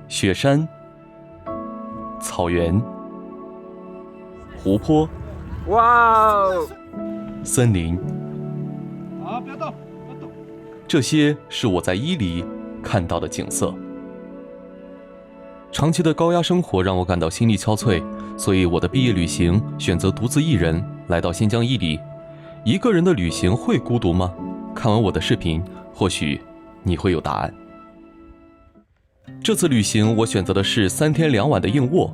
雪山、草原、湖泊，哇哦！森林。不要动，不要动。这些是我在伊犁看到的景色。长期的高压生活让我感到心力憔悴，所以我的毕业旅行选择独自一人来到新疆伊犁。一个人的旅行会孤独吗？看完我的视频，或许你会有答案。这次旅行我选择的是3天2晚的硬卧。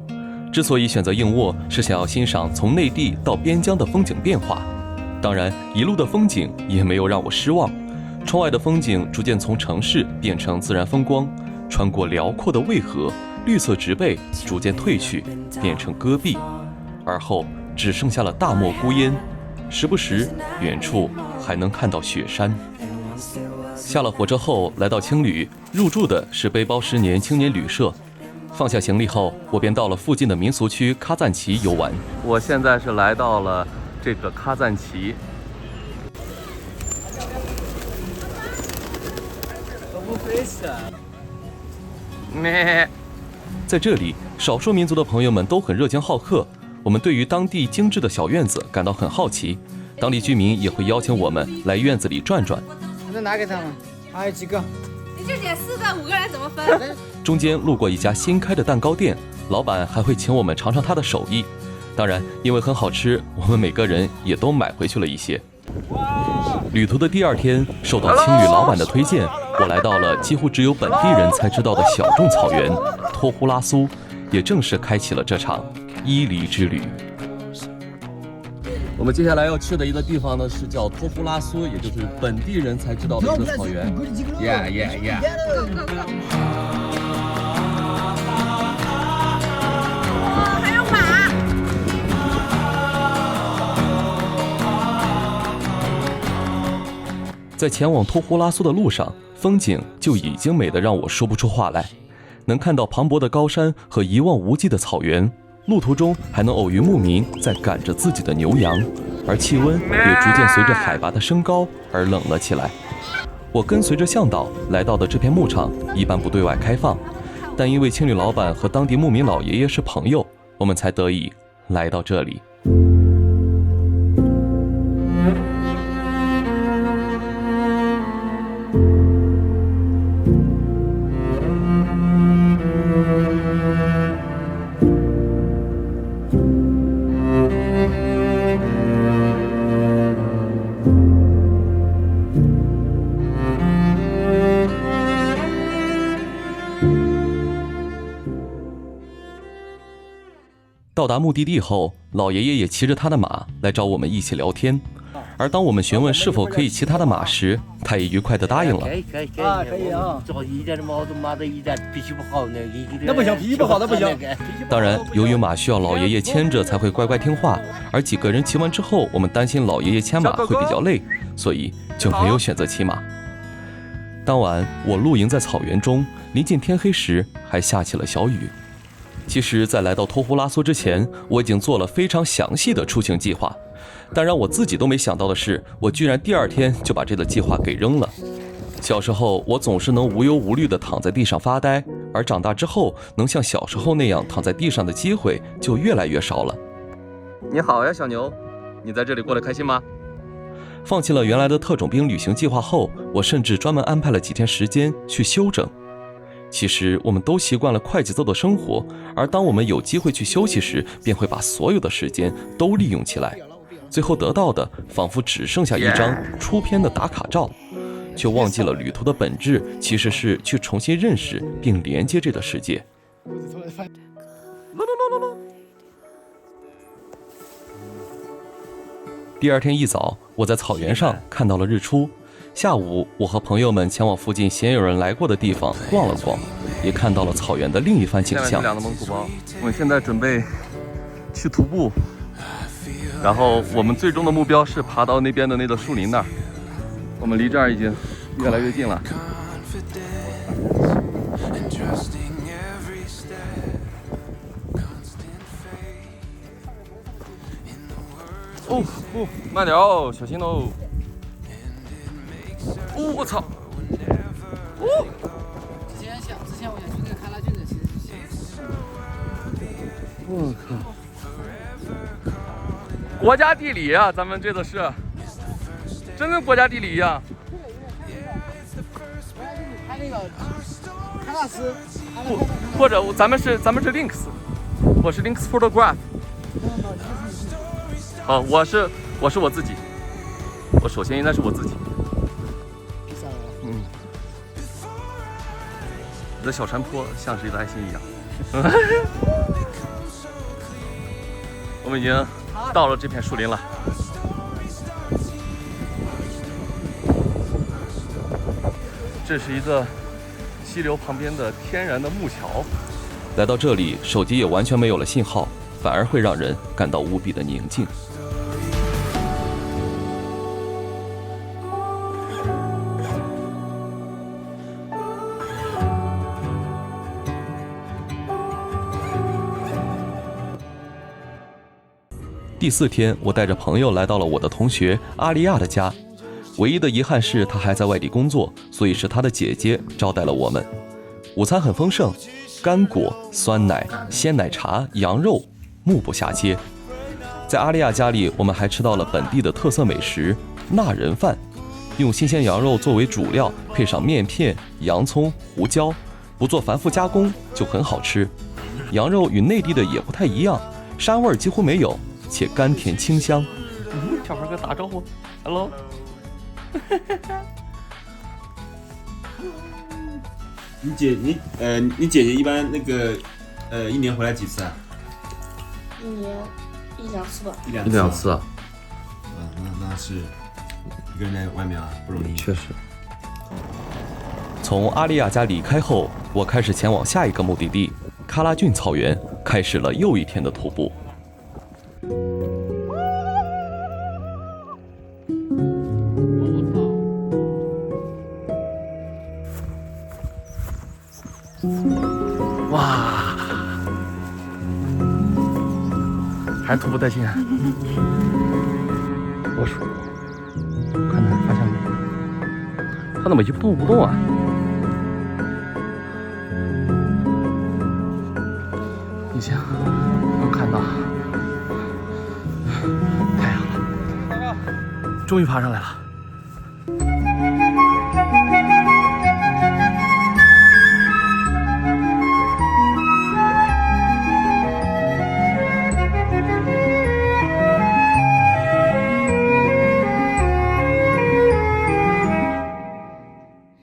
之所以选择硬卧，是想要欣赏从内地到边疆的风景变化。当然，一路的风景也没有让我失望。窗外的风景逐渐从城市变成自然风光，穿过辽阔的渭河，绿色植被逐渐褪去，变成戈壁，而后只剩下了大漠孤烟，时不时远处还能看到雪山。下了火车后来到青旅，入住的是背包10年青年旅社。放下行李后，我便到了附近的民俗区喀赞旗游玩。我现在是来到了这个喀赞旗。在这里，少数民族的朋友们都很热情好客。我们对于当地精致的小院子感到很好奇，当地居民也会邀请我们来院子里转转。再拿给他们，还有几个？你就点4个5个人怎么分？中间路过一家新开的蛋糕店，老板还会请我们尝尝他的手艺。当然，因为很好吃，我们每个人也都买回去了一些。旅途的第2天，受到青旅老板的推荐，我来到了几乎只有本地人才知道的小众草原托呼拉苏，也正式开启了这场伊犁之旅。我们接下来要去的一个地方呢，是叫托呼拉苏，也就是本地人才知道的一个草原。还有马。在前往托呼拉苏的路上，风景就已经美得让我说不出话来。能看到磅礴的高山和一望无际的草原，路途中还能偶遇牧民在赶着自己的牛羊，而气温也逐渐随着海拔的升高而冷了起来。我跟随着向导来到的这片牧场一般不对外开放，但因为青旅老板和当地牧民老爷爷是朋友，我们才得以来到这里。到达目的地后，老爷爷也骑着他的马来找我们一起聊天。而当我们询问是否可以骑他的马时，他也愉快地答应了。可以啊。那不行，脾气不好的不行。当然，由于马需要老爷爷牵着才会乖乖听话，而几个人骑完之后，我们担心老爷爷牵马会比较累，所以就没有选择骑马。当晚我露营在草原中，临近天黑时还下起了小雨。其实，在来到托呼拉苏之前，我已经做了非常详细的出行计划，但让我自己都没想到的是，我居然第2天就把这个计划给扔了。小时候，我总是能无忧无虑地躺在地上发呆，而长大之后，能像小时候那样躺在地上的机会就越来越少了。你好呀，小牛，你在这里过得开心吗？放弃了原来的特种兵旅行计划后，我甚至专门安排了几天时间去休整。其实我们都习惯了快节奏的生活，而当我们有机会去休息时，便会把所有的时间都利用起来，最后得到的仿佛只剩下一张出片的打卡照，却忘记了旅途的本质其实是去重新认识并连接这个世界。第2天一早，我在草原上看到了日出。下午，我和朋友们前往附近鲜有人来过的地方逛了逛，也看到了草原的另一番景象。2的蒙古包，我们现在准备去徒步，然后我们最终的目标是爬到那边的那个树林那儿。我们离这儿已经越来越近了。哦，慢点哦，小心哦。我操！之前我想去那个喀拉峻的，其实国家地理啊，咱们这个是，真跟国家地理一样。他那个康纳斯，或者咱们是 Links， 我是 Links Photograph。好，我是我自己，我首先应该是我自己。你的小山坡像是一个爱心一样。我们已经到了这片树林了。这是一个溪流旁边的天然的木桥。来到这里，手机也完全没有了信号，反而会让人感到无比的宁静。第4天，我带着朋友来到了我的同学阿丽亚的家。唯一的遗憾是，她还在外地工作，所以是她的姐姐招待了我们。午餐很丰盛，干果、酸奶、鲜奶茶、羊肉，目不暇接。在阿丽亚家里，我们还吃到了本地的特色美食纳人饭，用新鲜羊肉作为主料，配上面片、洋葱、胡椒，不做繁复加工就很好吃。羊肉与内地的也不太一样，膻味几乎没有，且甘甜清香。小孩哥打招呼 ，Hello。你姐姐一般那个1年回来几次啊？1年1、2次吧。1、2次啊。那是一个人在外面啊，不容易。确实。从阿丽亚家离开后，我开始前往下一个目的地喀拉峻草原，开始了又一天的徒步。哇，还是徒步带劲啊！我数，看看发现没？它怎么一动不动啊？已经能看到太阳了，终于爬上来了。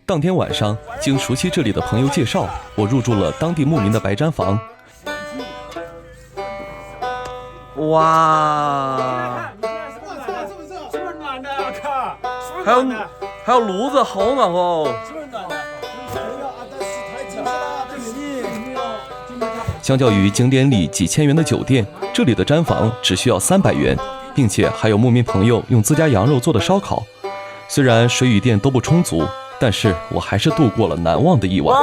当天晚上，经熟悉这里的朋友介绍，我入住了当地牧民的白毡房。哇！还有炉子，好暖和。相较于景点里几千元的酒店，这里的毡房只需要300元，并且还有牧民朋友用自家羊肉做的烧烤。虽然水与电都不充足，但是我还是度过了难忘的一晚。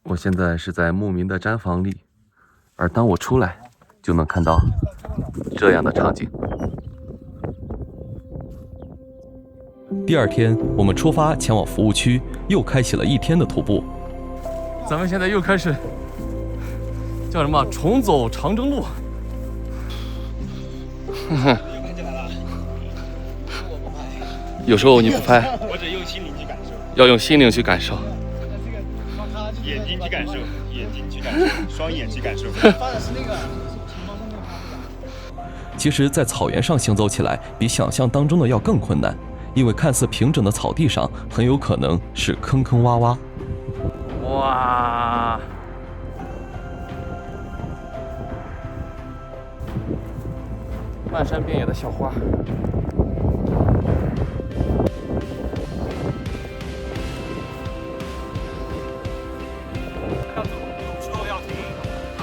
我现在是在牧民的毡房里，而当我出来，就能看到这样的场景。第2天，我们出发前往服务区，又开启了1天的徒步。咱们现在又开始叫什么？重走长征路。有时候你不拍，我得用心灵去感受，要用心灵去感受，眼睛去感受，眼睛去感受，双眼去感受。其实，在草原上行走起来，比想象当中的要更困难，因为看似平整的草地上，很有可能是坑坑洼洼。哇！漫山遍野的小花。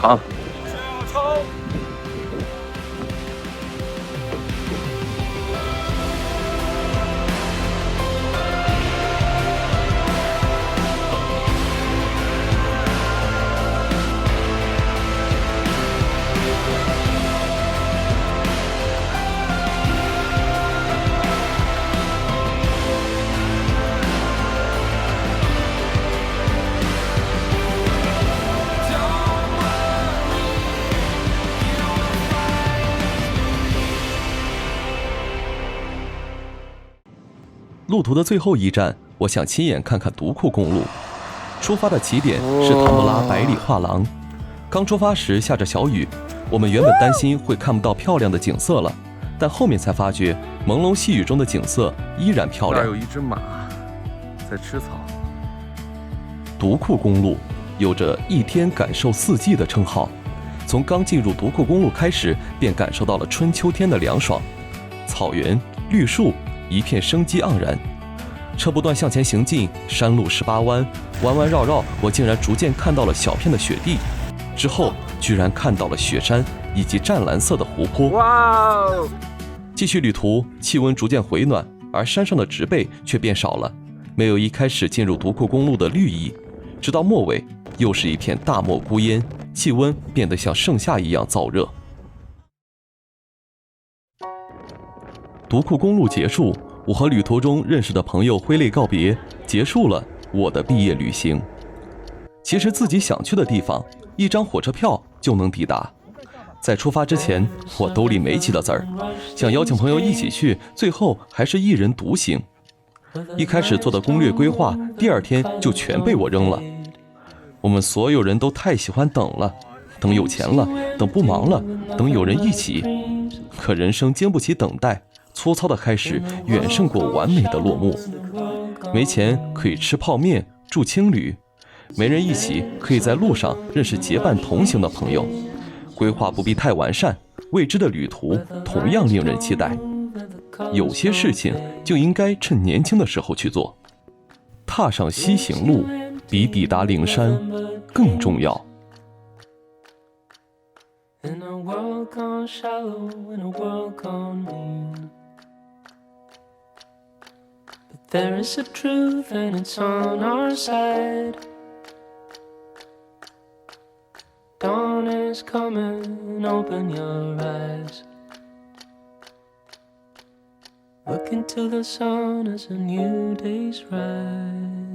好。路途的最后一站，我想亲眼看看独库公路。出发的起点是唐布拉百里画廊。刚出发时下着小雨，我们原本担心会看不到漂亮的景色了，但后面才发觉朦胧细雨中的景色依然漂亮。那儿有一只马在吃草。独库公路有着一天感受四季的称号，从刚进入独库公路开始，便感受到了春秋天的凉爽，草原、绿树，一片生机盎然。车不断向前行进，山路18弯，弯弯绕绕，我竟然逐渐看到了小片的雪地，之后居然看到了雪山以及湛蓝色的湖泊。哇哦！继续旅途，气温逐渐回暖，而山上的植被却变少了，没有一开始进入独库公路的绿意，直到末尾又是一片大漠孤烟，气温变得像盛夏一样燥热。独库公路结束，我和旅途中认识的朋友挥泪告别，结束了我的毕业旅行。其实自己想去的地方，一张火车票就能抵达。在出发之前，我兜里没几个子儿，想邀请朋友一起去，最后还是一人独行。一开始做的攻略规划，第二天就全被我扔了。我们所有人都太喜欢等了，等有钱了，等不忙了，等有人一起。可人生经不起等待，粗糙的开始远胜过完美的落幕。没钱可以吃泡面住青旅，没人一起可以在路上认识结伴同行的朋友。规划不必太完善，未知的旅途同样令人期待。有些事情就应该趁年轻的时候去做。踏上西行路，比抵达灵山更重要。In a world gone shallow, in a world gone mean. But there is a truth and it's on our side. Dawn is coming, open your eyes. Look into the sun as a new day's rise.